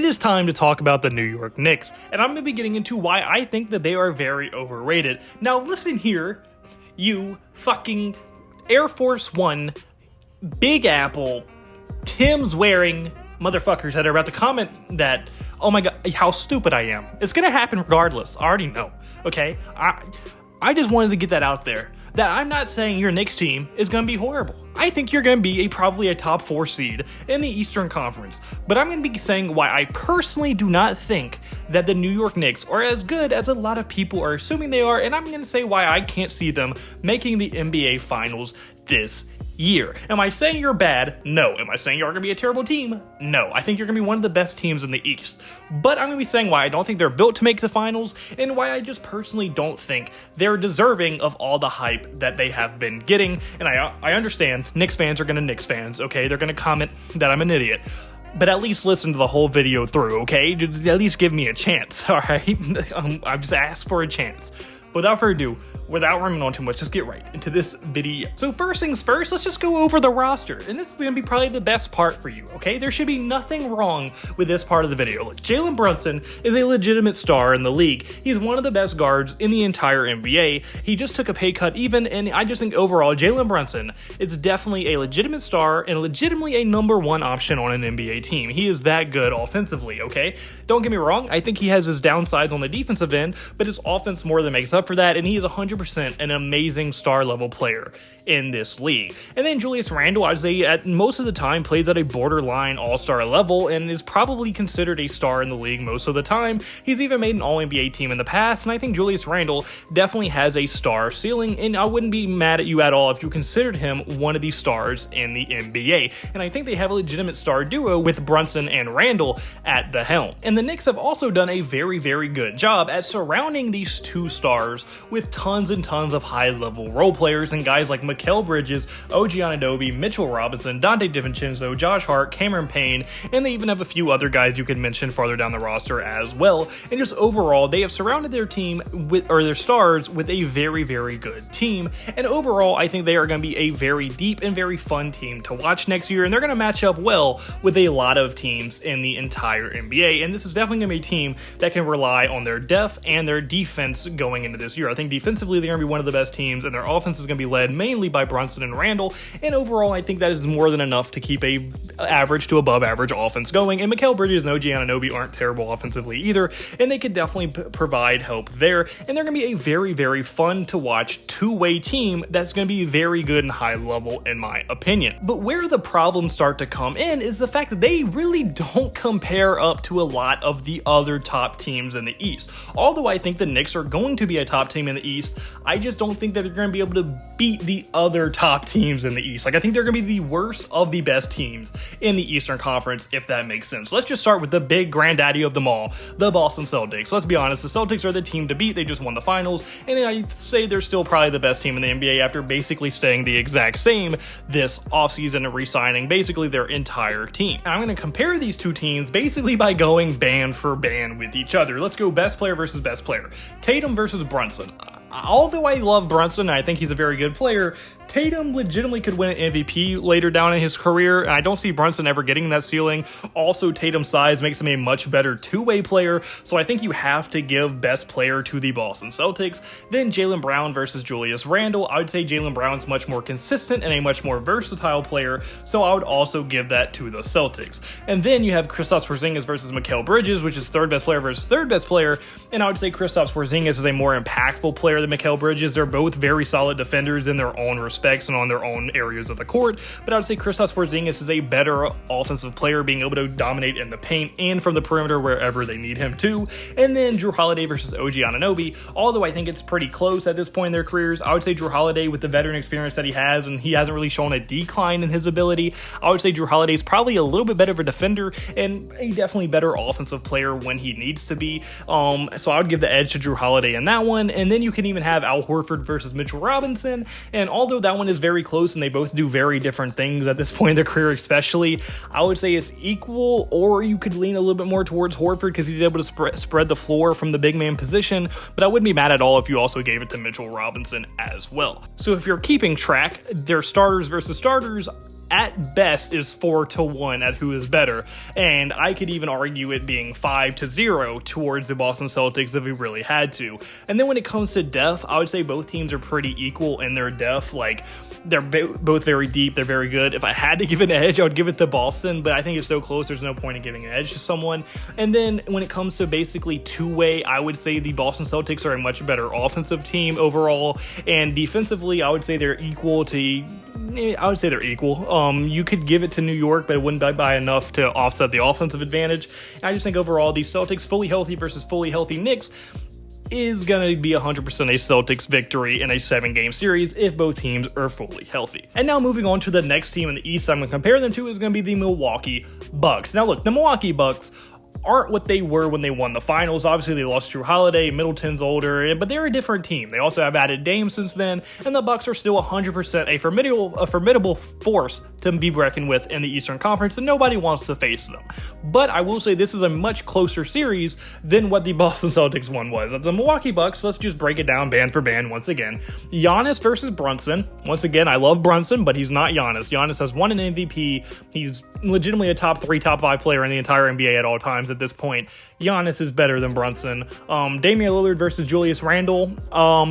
is time to talk about the New York Knicks, and I'm going to be getting into why I think that they are very overrated. Now listen here, you fucking Air Force One, Big Apple, Tim's wearing motherfuckers that are about to comment that, oh my god, how stupid I am. It's going to happen regardless, I already know, okay? I just wanted to get that out there, that I'm not saying your Knicks team is going to be horrible. I think you're going to be probably a top 4 seed in the Eastern Conference, but I'm going to be saying why I personally do not think that the New York Knicks are as good as a lot of people are assuming they are, and I'm going to say why I can't see them making the NBA Finals this year. Am I saying you're bad? No. Am I saying you're going to be a terrible team? No. I think you're going to be one of the best teams in the East. But I'm going to be saying why I don't think they're built to make the finals, and why I just personally don't think they're deserving of all the hype that they have been getting. And I understand Knicks fans are going to Knicks fans, okay? They're going to comment that I'm an idiot. But at least listen to the whole video through, okay? Just at least give me a chance, alright? I've just asked for a chance. Without further ado, without running on too much, just get right into this video. So first things first, let's just go over the roster. And this is going to be probably the best part for you, okay? There should be nothing wrong with this part of the video. Look, Jalen Brunson is a legitimate star in the league. He's one of the best guards in the entire NBA. He just took a pay cut even, and I just think overall, Jalen Brunson is definitely a legitimate star and legitimately a #1 option on an NBA team. He is that good offensively, okay? Don't get me wrong, I think he has his downsides on the defensive end, but his offense more than makes up for that, and he is 100% an amazing star level player in this league. And then Julius Randle, I'd say at most of the time plays at a borderline all-star level and is probably considered a star in the league most of the time. He's even made an all-NBA team in the past, and I think Julius Randle definitely has a star ceiling, and I wouldn't be mad at you at all if you considered him one of these stars in the NBA. And I think they have a legitimate star duo with Brunson and Randle at the helm. And the Knicks have also done a very, very good job at surrounding these two stars with tons and tons of high-level role players and guys like Mikal Bridges, OG Anunoby, Mitchell Robinson, Dante DiVincenzo, Josh Hart, Cameron Payne, and they even have a few other guys you could mention farther down the roster as well. And just overall, they have surrounded their team with, or their stars with a very, very good team. And overall, I think they are going to be a very deep and very fun team to watch next year, and they're going to match up well with a lot of teams in the entire NBA. And this is definitely going to be a team that can rely on their depth and their defense going into this year. I think defensively, they're going to be one of the best teams, and their offense is going to be led mainly by Brunson and Randle, and overall, I think that is more than enough to keep a average to above average offense going. And Mikal Bridges and OG Anunoby aren't terrible offensively either, and they could definitely provide help there, and they're going to be a very, very fun to watch two-way team that's going to be very good and high level in my opinion. But where the problems start to come in is the fact that they really don't compare up to a lot of the other top teams in the East. Although I think the Knicks are going to be a top team in the East, I just don't think that they're going to be able to beat the other top teams in the East. Like, I think they're going to be the worst of the best teams in the Eastern Conference, if that makes sense. Let's just start with the big granddaddy of them all, the Boston Celtics. Let's be honest, the Celtics are the team to beat. They just won the finals, and I say they're still probably the best team in the NBA after basically staying the exact same this offseason and re-signing basically their entire team. I'm going to compare these two teams basically by going band for band with each other. Let's go best player versus best player. Tatum versus Brunson. Although I love Brunson, and I think he's a very good player, Tatum legitimately could win an MVP later down in his career, and I don't see Brunson ever getting that ceiling. Also, Tatum's size makes him a much better two-way player, so I think you have to give best player to the Boston Celtics. Then Jaylen Brown versus Julius Randle. I would say Jaylen Brown's much more consistent and a much more versatile player, so I would also give that to the Celtics. And then you have Kristaps Porzingis versus Mikal Bridges, which is third best player versus third best player, and I would say Kristaps Porzingis is a more impactful player than Mikal Bridges. They're both very solid defenders in their own respects and on their own areas of the court, but I would say Kristaps Porzingis is a better offensive player, being able to dominate in the paint and from the perimeter wherever they need him to. And then Jrue Holiday versus OG Anunoby. Although I think it's pretty close at this point in their careers, I would say Jrue Holiday, with the veteran experience that he has, and he hasn't really shown a decline in his ability, I would say Jrue Holiday is probably a little bit better of a defender and a definitely better offensive player when he needs to be. So I would give the edge to Jrue Holiday in that one. And then you can even have Al Horford versus Mitchell Robinson, and although that one is very close and they both do very different things at this point in their career especially, I would say it's equal, or you could lean a little bit more towards Horford because he's able to spread the floor from the big man position, but I wouldn't be mad at all if you also gave it to Mitchell Robinson as well. So if you're keeping track, their starters versus starters, at best is 4-1 at who is better, and I could even argue it being 5-0 towards the Boston Celtics if we really had to. And then when it comes to depth, I would say both teams are pretty equal in their depth. Like, they're both very deep, they're very good. If I had to give an edge, I would give it to Boston, but I think it's so close, there's no point in giving an edge to someone. And then when it comes to basically two-way, I would say the Boston Celtics are a much better offensive team overall, and defensively, I would say they're equal. You could give it to New York, but it wouldn't be by enough to offset the offensive advantage. And I just think overall, the Celtics fully healthy versus fully healthy Knicks is going to be 100% a Celtics victory in a 7-game series if both teams are fully healthy. And now moving on to the next team in the East I'm going to compare them to is going to be the Milwaukee Bucks. Now look, the Milwaukee Bucks aren't what they were when they won the finals. Obviously, they lost Drew Holiday, Middleton's older, but they're a different team. They also have added Dame since then, and the Bucks are still 100% a formidable force to be reckoned with in the Eastern Conference, and nobody wants to face them. But I will say this is a much closer series than what the Boston Celtics one was. At the Milwaukee Bucks, let's just break it down band for band once again. Giannis versus Brunson. Once again, I love Brunson, but he's not Giannis. Giannis has won an MVP. He's legitimately a top 3, top 5 player in the entire NBA at all times at this point. Giannis is better than Brunson. Damian Lillard versus Julius Randle.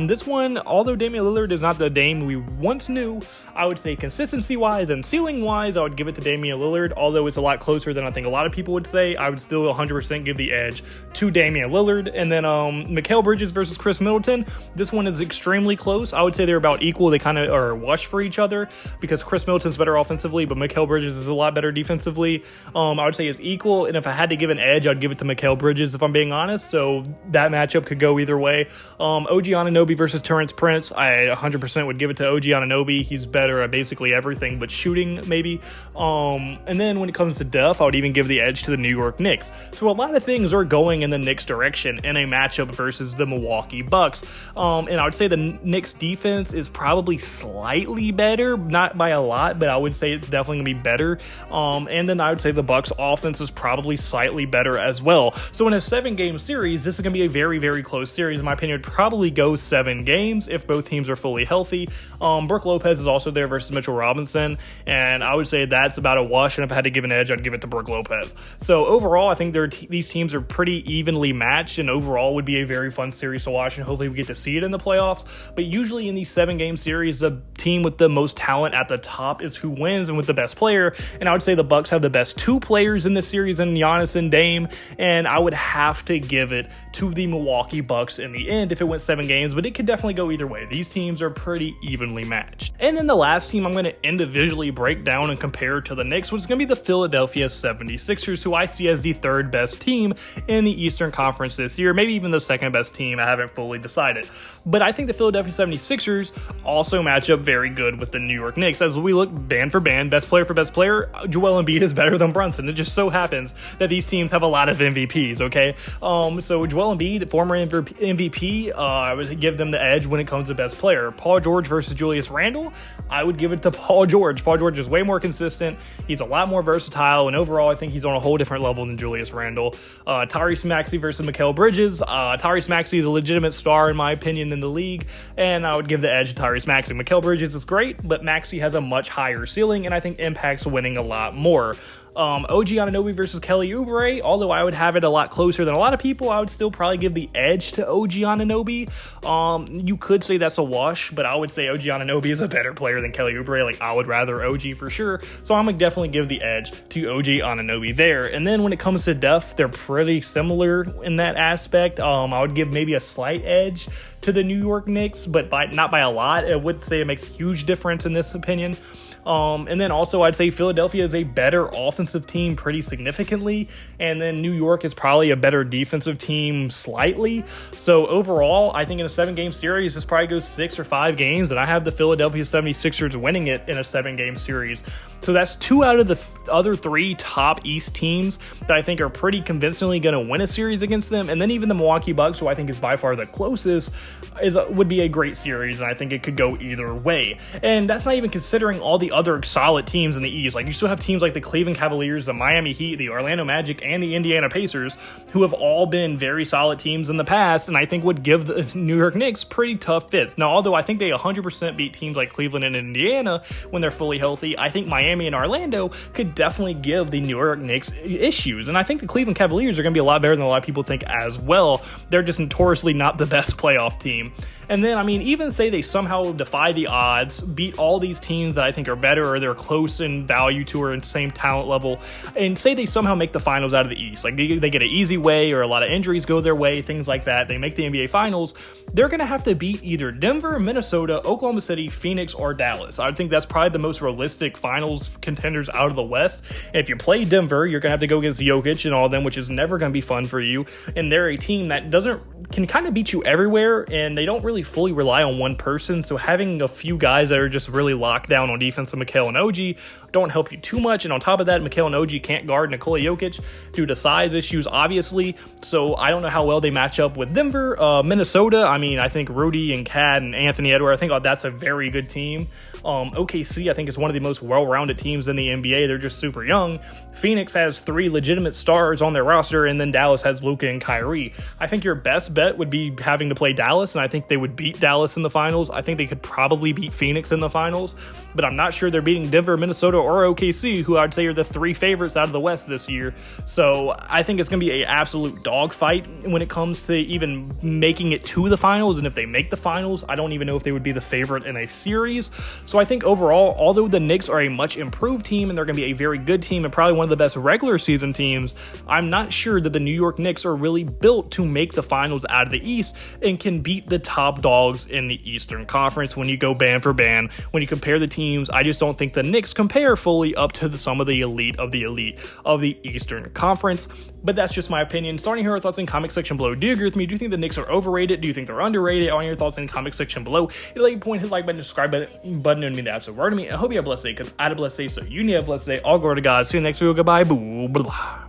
This one, although Damian Lillard is not the Dame we once knew, I would say consistency-wise and ceiling-wise, I would give it to Damian Lillard, although it's a lot closer than I think a lot of people would say. I would still 100% give the edge to Damian Lillard. And then Mikal Bridges versus Chris Middleton. This one is extremely close. I would say they're about equal. They kind of are a wash for each other because Chris Middleton's better offensively, but Mikal Bridges is a lot better defensively. I would say it's equal, and if I had to give an edge, I'd give it to Mikal Bridges if I'm being honest, so that matchup could go either way. OG Anunoby versus Terrence Prince, I 100% would give it to OG Anunoby. He's better at basically everything but shooting, maybe. And then when it comes to depth, I would even give the edge to the New York Knicks. So a lot of things are going in the Knicks direction in a matchup versus the Milwaukee Bucks. And I would say the Knicks defense is probably slightly better, not by a lot, but I would say it's definitely going to be better. And then I would say the Bucks offense is probably slightly better as well. So in a 7-game series, this is going to be a very, very close series. In my opinion, it would probably go 7 games if both teams are fully healthy. Brooke Lopez is also there versus Mitchell Robinson, and I would say that's about a wash, and if I had to give an edge, I'd give it to Brooke Lopez. So overall, I think these teams are pretty evenly matched, and overall would be a very fun series to watch, and hopefully we get to see it in the playoffs. But usually in these 7-game series, the team with the most talent at the top is who wins and with the best player, and I would say the Bucks have the best 2 players in this series in Giannis and Dame, and I would have to give it to the Milwaukee Bucks in the end if it went 7 games, but it could definitely go either way. These teams are pretty evenly matched. And then the last team I'm going to individually break down and compare to the Knicks, which is going to be the Philadelphia 76ers, who I see as the 3rd best team in the Eastern Conference this year, maybe even the 2nd best team. I haven't fully decided. But I think the Philadelphia 76ers also match up very good with the New York Knicks. As we look band for band, best player for best player, Joel Embiid is better than Brunson. It just so happens that these teams have a lot of MVPs, okay? So Joel Embiid, former MVP, I would give them the edge when it comes to best player. Paul George versus Julius Randle, I would give it to Paul George. Paul George is way more consistent. He's a lot more versatile, and overall, I think he's on a whole different level than Julius Randle. Tyrese Maxey versus Mikal Bridges. Tyrese Maxey is a legitimate star, in my opinion, in the league, and I would give the edge to Tyrese Maxey. Mikal Bridges is great, but Maxey has a much higher ceiling, and I think impacts winning a lot more. OG Anunoby versus Kelly Oubre, although I would have it a lot closer than a lot of people, I would still probably give the edge to OG Anunoby. You could say that's a wash, but I would say OG Anunoby is a better player than Kelly Oubre. Like, I would rather OG for sure, so I'm gonna definitely give the edge to OG Anunoby there. And then when it comes to depth, they're pretty similar in that aspect. I would give maybe a slight edge to the New York Knicks, but not by a lot. I would say it makes a huge difference in this opinion. And then also I'd say Philadelphia is a better offensive team pretty significantly, and then New York is probably a better defensive team slightly. So overall, I think in a 7-game series, this probably goes 6 or 5 games, and I have the Philadelphia 76ers winning it in a 7-game series. So that's 2 out of the other 3 top East teams that I think are pretty convincingly going to win a series against them. And then even the Milwaukee Bucks, who I think is by far the closest, would be a great series, and I think it could go either way. And that's not even considering all the other solid teams in the East. Like, you still have teams like the Cleveland Cavaliers, the Miami Heat, the Orlando Magic, and the Indiana Pacers, who have all been very solid teams in the past, and I think would give the New York Knicks pretty tough fits. Now, although I think they 100% beat teams like Cleveland and Indiana when they're fully healthy, I think Miami and Orlando could definitely give the New York Knicks issues, and I think the Cleveland Cavaliers are going to be a lot better than a lot of people think as well. They're just notoriously not the best playoff team. And then, I mean, even say they somehow defy the odds, beat all these teams that I think are better or they're close in value to or in same talent level, and say they somehow make the finals out of the East. Like, they get an easy way or a lot of injuries go their way, things like that. They make the NBA Finals. They're going to have to beat either Denver, Minnesota, Oklahoma City, Phoenix, or Dallas. I think that's probably the most realistic finals contenders out of the West. And if you play Denver, you're going to have to go against Jokic and all of them, which is never going to be fun for you. And they're a team that can kind of beat you everywhere, and they don't really fully rely on one person, so having a few guys that are just really locked down on defense, and Mikal and OG don't help you too much. And on top of that, Mikal and OG can't guard Nikola Jokic due to size issues, obviously, so I don't know how well they match up with Denver. Minnesota, I mean, I think Rudy and Cat and Anthony Edwards, I think that's a very good team. OKC, I think, is one of the most well-rounded teams in the NBA. They're just super young. Phoenix has 3 legitimate stars on their roster, and then Dallas has Luka and Kyrie. I think your best bet would be having to play Dallas, and I think they would beat Dallas in the finals. I think they could probably beat Phoenix in the finals, but I'm not sure they're beating Denver, Minnesota, or OKC, who I'd say are the 3 favorites out of the West this year. So I think it's going to be an absolute dogfight when it comes to even making it to the finals, and if they make the finals, I don't even know if they would be the favorite in a series. So I think overall, although the Knicks are a much improved team and they're going to be a very good team and probably one of the best regular season teams, I'm not sure that the New York Knicks are really built to make the finals out of the East and can beat the top dogs in the Eastern Conference when you go band for band. When you compare the teams, I just don't think the Knicks compare fully up to some of the elite of the Eastern Conference. But that's just my opinion. Starting to hear your thoughts in the comment section below. Do you agree with me? Do you think the Knicks are overrated? Do you think they're underrated? I want your thoughts in the comment section below. If you like the point, hit the like button, subscribe button, and mean the absolute word to me. I hope you have a blessed day, because I had a blessed day, so you need a blessed day. I'll go to God. See you in the next video. Goodbye. Boo. Blah.